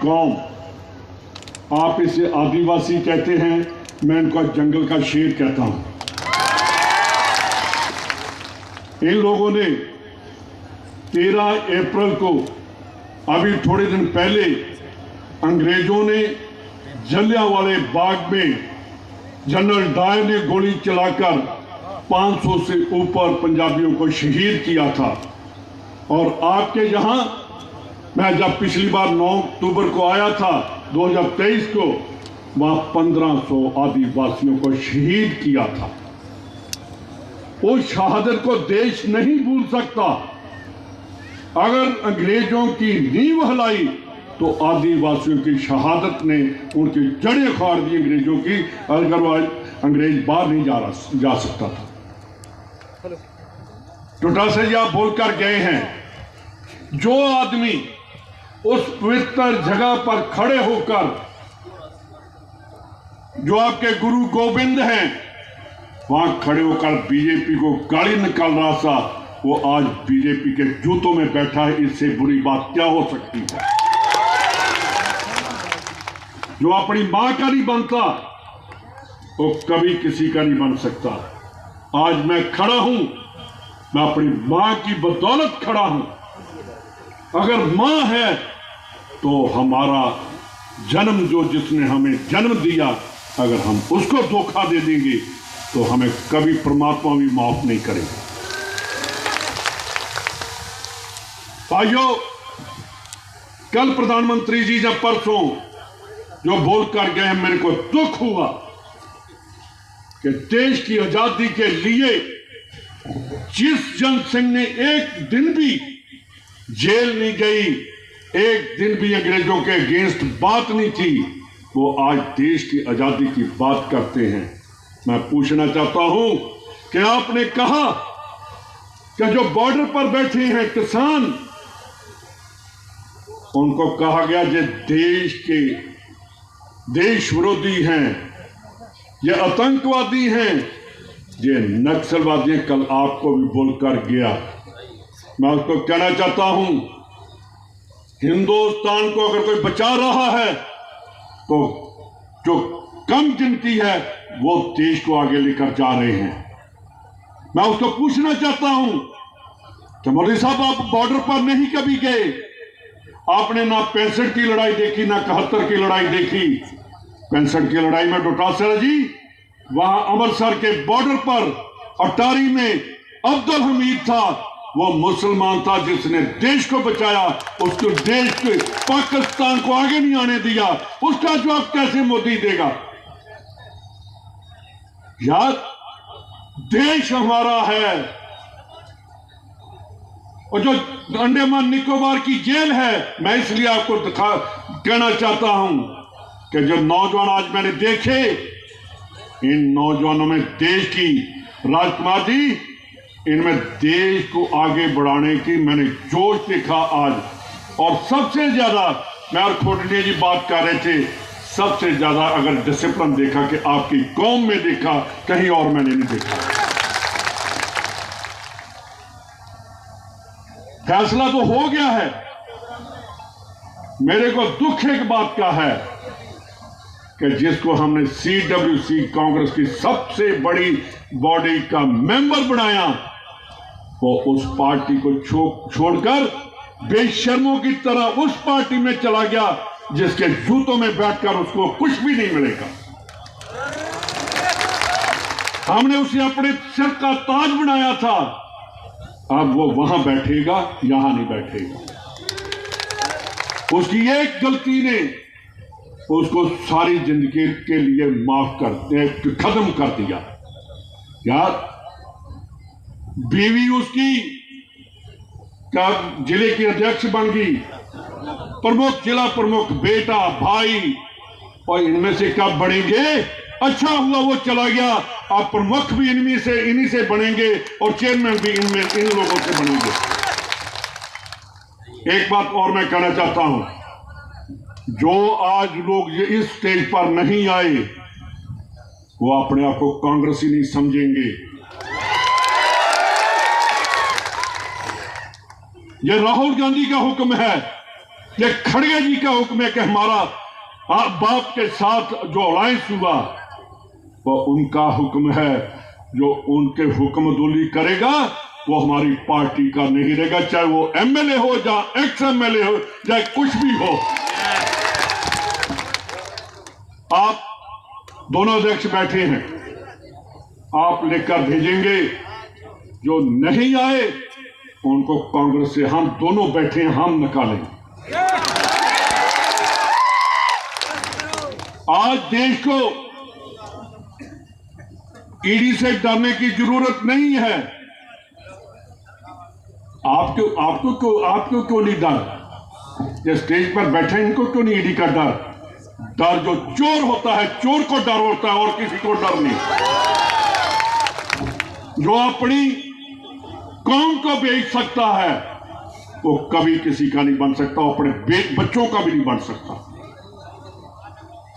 कौम, आप इसे आदिवासी कहते हैं, मैं इनका जंगल का शेर कहता हूं। इन लोगों ने 13 अप्रैल को, अभी थोड़े दिन पहले, अंग्रेजों ने जलियांवाले बाग में जनरल डायर ने गोली चलाकर 500 से ऊपर पंजाबियों को शहीद किया था। और आपके यहां मैं जब पिछली बार 9 अक्टूबर को आया था 2023 को, वहां 1500 आदिवासियों को शहीद किया था। उस शहादत को देश नहीं भूल सकता। अगर अंग्रेजों की नींव हिलाई तो आदिवासियों की शहादत ने उनकी जड़ें उखाड़ दी अंग्रेजों की, अगर अंग्रेज बाहर नहीं जा सकता था। टोटा से आप बोलकर गए हैं, जो आदमी उस पवित्र जगह पर खड़े होकर, जो आपके गुरु गोविंद हैं, वहां खड़े होकर बीजेपी को गाली निकाल रहा था, वो आज बीजेपी के जूतों में बैठा है। इससे बुरी बात क्या हो सकती है? जो अपनी मां का नहीं बनता वो कभी किसी का नहीं बन सकता। आज मैं खड़ा हूं, मैं अपनी मां की बदौलत खड़ा हूं। अगर मां है तो हमारा जन्म, जो जिसने हमें जन्म दिया, अगर हम उसको धोखा दे देंगे तो हमें कभी परमात्मा भी माफ नहीं करेगा। भाइयों, कल प्रधानमंत्री जी जब परसों जो बोलकर गए, मेरे को दुख हुआ कि देश की आजादी के लिए जिस जन सिंह ने एक दिन भी जेल नहीं गई, एक दिन भी अंग्रेजों के अगेंस्ट बात नहीं की, वो आज देश की आजादी की बात करते हैं। मैं पूछना चाहता हूं कि आपने कहा कि जो बॉर्डर पर बैठे हैं किसान, उनको कहा गया ये देश के देश विरोधी हैं, ये आतंकवादी हैं, ये नक्सलवादी हैं। कल आपको भी बोलकर गया। मैं उसको कहना चाहता हूं, हिंदुस्तान को अगर कोई बचा रहा है तो जो कम गिनती है वो देश को आगे लेकर जा रहे हैं। मैं उसको पूछना चाहता हूं कि मोदी साहब, आप बॉर्डर पर नहीं कभी गए, आपने ना 65 की लड़ाई देखी, ना 71 की लड़ाई देखी। 65 की लड़ाई में डोटासरा जी वहां अमृतसर के बॉर्डर पर अटारी में अब्दुल हमीद था, वो मुसलमान था जिसने देश को बचाया, उसको देश के पाकिस्तान को आगे नहीं आने दिया। उसका जवाब कैसे मोदी देगा? यार, देश हमारा है। और जो अंडमान निकोबार की जेल है, मैं इसलिए आपको कहना चाहता हूं कि जो नौजवान आज मैंने देखे, इन नौजवानों में देश की, राजकुमार जी, इनमें देश को आगे बढ़ाने की मैंने जोश देखा आज। और सबसे ज्यादा, मैं और खोटलिया जी बात कर रहे थे, सबसे ज्यादा अगर डिसिप्लिन देखा कि आपकी कौम में देखा, कहीं और मैंने नहीं देखा। फैसला तो हो गया है। मेरे को दुख एक बात का है कि जिसको हमने CWC, कांग्रेस की सबसे बड़ी बॉडी का मेंबर बनाया, वो उस पार्टी को छोड़कर बेशर्मों की तरह उस पार्टी में चला गया जिसके जूतों में बैठकर उसको कुछ भी नहीं मिलेगा। हमने उसे अपने सिर का ताज बनाया था, अब वो वहां बैठेगा, यहां नहीं बैठेगा। उसकी एक गलती ने उसको सारी जिंदगी के लिए माफ कर खत्म कर दिया। यार, बीवी उसकी जिले की अध्यक्ष बन गई, प्रमुख, जिला प्रमुख, बेटा, भाई, और इनमें से कब बढ़ेंगे? अच्छा हुआ वो चला गया। आप प्रमुख भी इन्हीं से बनेंगे और चेयरमैन भी इन लोगों से बनेंगे। एक बात और मैं कहना चाहता हूं, जो आज लोग इस स्टेज पर नहीं आए, वो अपने आप को कांग्रेसी नहीं समझेंगे। ये राहुल गांधी का हुक्म है ये खड़गे जी का हुक्म है कि हमारा बाप के साथ जो अलायंस हुआ वो उनका हुक्म है। जो उनके हुक्म दुली करेगा वो हमारी पार्टी का नहीं रहेगा, चाहे वो एमएलए हो या एक्स एमएलए हो, चाहे कुछ भी हो। आप दोनों अध्यक्ष बैठे हैं, आप लेकर भेजेंगे। जो नहीं आए उनको कांग्रेस से हम दोनों बैठे हैं, हम निकालेंगे। आज देश को ईडी से डरने की जरूरत नहीं है। आपको क्यों नहीं डर? ये स्टेज पर बैठे इनको क्यों नहीं ईडी का डर? डर जो चोर होता है, चोर को डर होता है और किसी को डर नहीं। जो अपनी कौम को बेच सकता है वो कभी किसी का नहीं बन सकता, अपने बच्चों का भी नहीं बन सकता।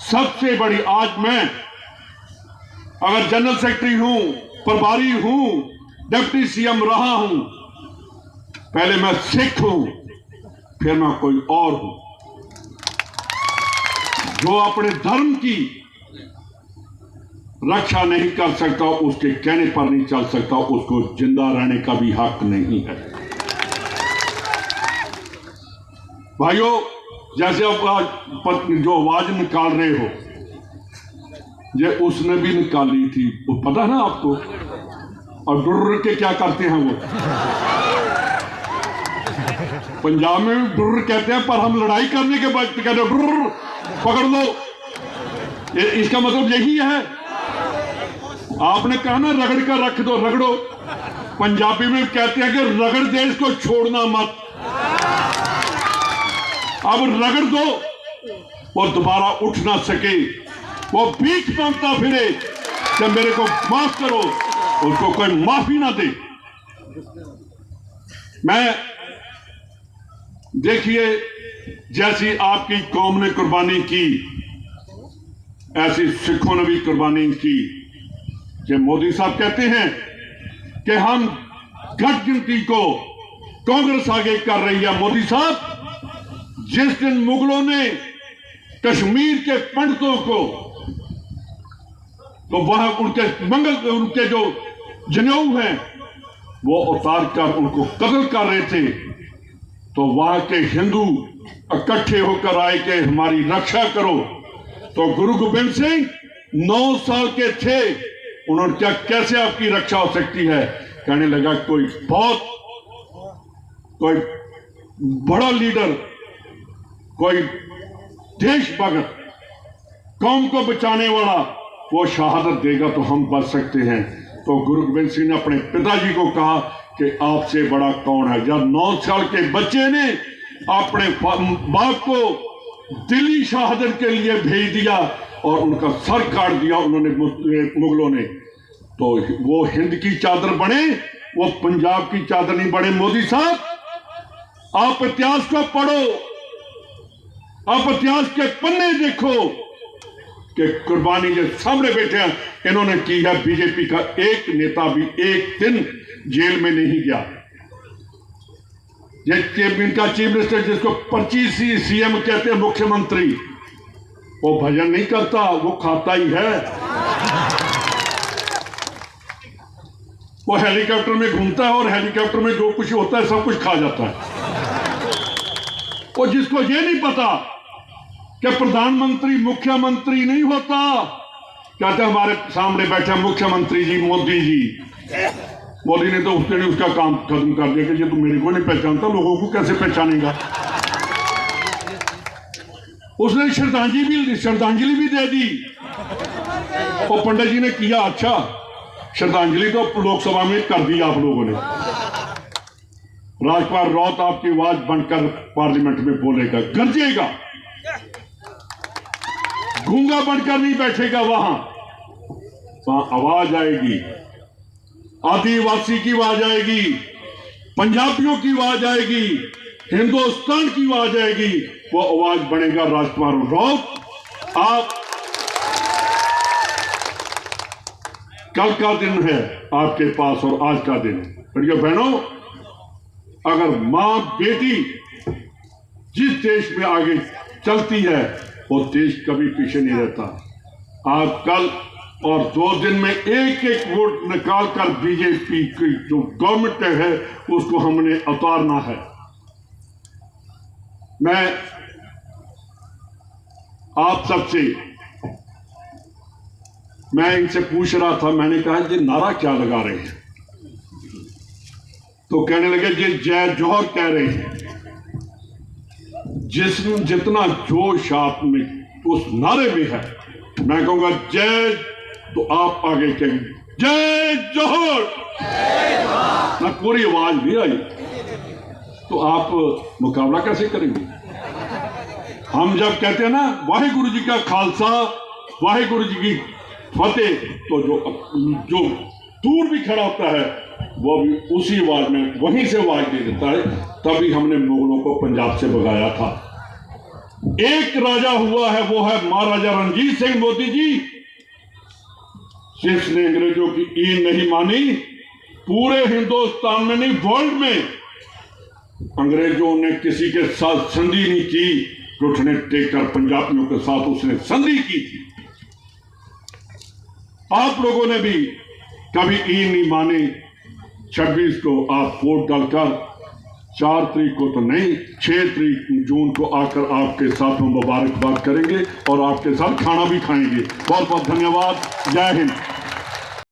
सबसे बड़ी, आज मैं अगर जनरल सेक्रेटरी हूं, प्रभारी हूं, डिप्टी सीएम रहा हूं, पहले मैं सिख हूं, फिर मैं कोई और हूं। जो अपने धर्म की रक्षा नहीं कर सकता, उसके कहने पर नहीं चल सकता, उसको जिंदा रहने का भी हक नहीं है। भाइयों, जैसे आप जो आवाज निकाल रहे हो, ये उसने भी निकाली थी, वो पता है ना आपको। और डुर्र के क्या करते हैं वो, पंजाब में भी डुर्र कहते हैं, पर हम लड़ाई करने के बाद कहते हैं डुर्र पकड़ लो। इसका मतलब यही है। आपने कहा ना रगड़ कर रख दो, रगड़ो। पंजाबी में कहते हैं कि रगड़ दे, इसको छोड़ना मत। अब रगड़ दो, वो दोबारा उठ ना सके, वो भीख मांगता फिरे कि मेरे को माफ करो, उसको कोई माफी ना दे। मैं, देखिए, जैसी आपकी कौम ने कुर्बानी की, ऐसी सिखों ने भी कुर्बानी की। कि मोदी साहब कहते हैं कि हम घट गिनती को कांग्रेस आगे कर रही है। मोदी साहब, जिस दिन मुगलों ने कश्मीर के पंडितों को, तो वहां उनके जो जनेऊ हैं वो उतार कर उनको कत्ल कर रहे थे, तो वहां के हिंदू इकट्ठे होकर आए कि हमारी रक्षा करो। तो गुरु गोबिंद सिंह 9 साल के थे, उन्होंने क्या, कैसे आपकी रक्षा हो सकती है? कहने लगा कोई बड़ा लीडर, कोई देशभक्त, कौम को बचाने वाला, वो शहादत देगा तो हम बच सकते हैं। तो गुरु गोबिंद सिंह ने अपने पिताजी को कहा कि आपसे बड़ा कौन है? जब 9 साल के बच्चे ने अपने बाप को दिल्ली शहादत के लिए भेज दिया और उनका सर काट दिया उन्होंने, मुगलों ने, तो वो हिंद की चादर बने, वो पंजाब की चादर नहीं बने। मोदी साहब, आप इतिहास को पढ़ो, आप इतिहास के पन्ने देखो कि कुर्बानी जो सामने बैठे हैं इन्होंने की है। बीजेपी का एक नेता भी एक दिन जेल में नहीं गया। इनका चीफ मिनिस्टर, जिसको 25 सीएम कहते हैं, मुख्यमंत्री, वो भजन नहीं करता, वो खाता ही है। वो हेलीकॉप्टर में घूमता है और हेलीकॉप्टर में जो कुछ होता है सब कुछ खा जाता है। और जिसको ये नहीं पता कि प्रधानमंत्री मुख्यमंत्री नहीं होता, कहते हमारे सामने बैठे मुख्यमंत्री जी, मोदी जी। मोदी ने तो उसके लिए उसका काम खत्म कर दिया कि ये तो मेरे को नहीं पहचानता, लोगों को कैसे पहचानेगा। उसने श्रद्धांजलि भी दे दी। और पंडित जी ने किया, अच्छा श्रद्धांजलि तो लोकसभा में कर दी आप लोगों ने। राजपाल राउत आपकी आवाज बनकर पार्लियामेंट में बोलेगा, गरजेगा, गूंगा बनकर नहीं बैठेगा। वहां आवाज आएगी, आदिवासी की आवाज आएगी, पंजाबियों की आवाज आएगी, हिंदुस्तान की आवाज आएगी। वो आवाज बनेगा राजपाल राउत। आप, कल का दिन है आपके पास और आज का दिन। भाइयों बहनों, अगर मां बेटी जिस देश में आगे चलती है वो देश कभी पीछे नहीं रहता। आज कल और 2 दिन में एक एक वोट निकाल कर बीजेपी की जो गवर्नमेंट है उसको हमने उतारना है। मैं आप सबसे मैं इनसे पूछ रहा था, मैंने कहा ये नारा क्या लगा रहे हैं, तो कहने लगे ये जय जोहर कह रहे हैं। जितना जोश आप में उस नारे में है, मैं कहूंगा जय, तो आप आगे कहेंगे जय जोहर, ना पूरी आवाज नहीं आई तो आप मुकाबला कैसे करेंगे? हम जब कहते हैं ना वाहिगुरु जी का खालसा वाहिगुरु जी की फतेह, तो जो दूर भी खड़ा होता है वो भी उसी आवाज में वहीं से आवाज दे देता है। तभी हमने मुगलों को पंजाब से भगाया था। एक राजा हुआ है, वो है महाराजा रणजीत सिंह मोदी जी, जिसने अंग्रेजों की ईद नहीं मानी। पूरे हिंदुस्तान में नहीं, वर्ल्ड में अंग्रेजों ने किसी के साथ संधि नहीं की, घुटने टेककर पंजाबियों के साथ उसने संधि की थी। आप लोगों ने भी कभी ईद नहीं मानी। 26 को आप वोट डालकर 4 तारीख को तो नहीं, 6 जून को आकर आपके साथ हम मुबारकबाद करेंगे और आपके साथ खाना भी खाएंगे। बहुत बहुत धन्यवाद। जय हिंद।